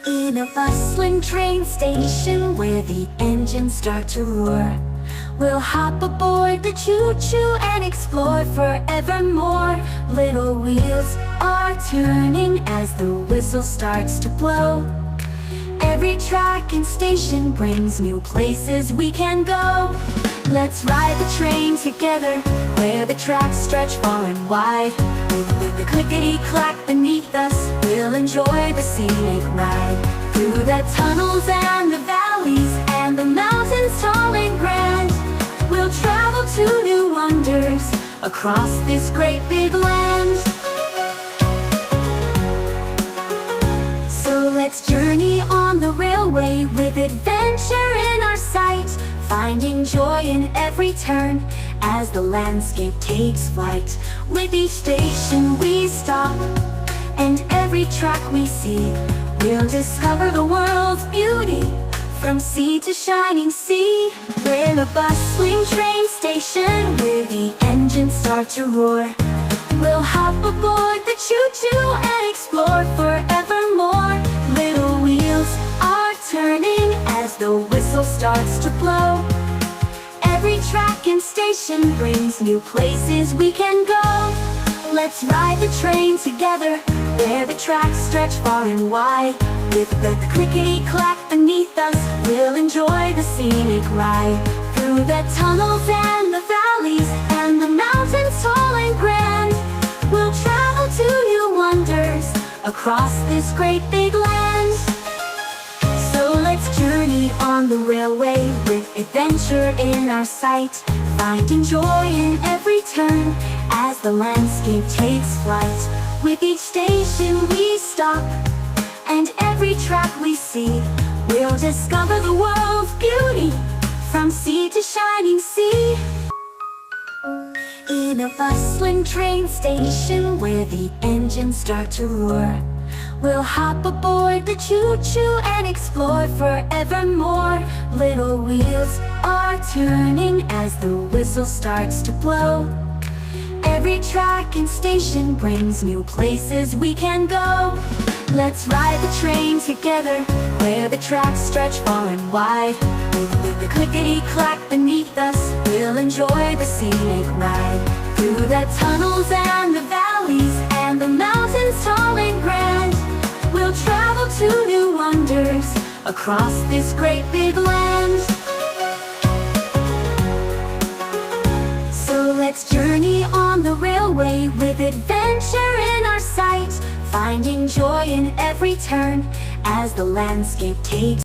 In a bustling train station where the engines start to roar, we'll hop aboard the choo-choo and explore forevermore. Little wheels are turning as the whistle starts to blow. Every track and station brings new places we can go. Let's ride the train together, where the tracks stretch far and wide. With the clickety-clack beneath us, we'll enjoy the scenic ride. Through the tunnels and the valleys, and the mountains tall and grand, we'll travel to new wonders, across this great big land. So let's journey on the railway, with adventure in our sight, finding joy in every turn, as the landscape takes flight. With each station we stop, and every track we see, we'll discover the world's beauty, from sea to shining sea. We're in a bustling train station, where the engines start to roar. We'll hop aboard the choo-choo and explore forevermore. Little wheels are turning as the whistle starts to blow. Every track and station brings new places we can go. Let's ride the train together, where the tracks stretch far and wide. With the clickety-clack beneath us, we'll enjoy the scenic ride. Through the tunnels and the valleys, and the mountains tall and grand, we'll travel to new wonders, across this great big land. So let's journey on the railway, with adventure in our sight, finding joy in every turn, as the landscape takes flight. With each station we stop, and every track we see, we'll discover the world's beauty, from sea to shining sea. In a bustling train station, where the engines start to roar, we'll hop aboard the choo-choo and explore forevermore. Little wheels are turning as the whistle starts to blow. Every track and station brings new places we can go. Let's ride the train together, where the tracks stretch far and wide. With the clickety-clack beneath us, we'll enjoy the scenic ride. Through the tunnels and the valleys, and the mountains tall and grand, we'll travel to new wonders, across this great big land. So let's journey on the railway, with adventure in our sight, finding joy in every turn, as the landscape takes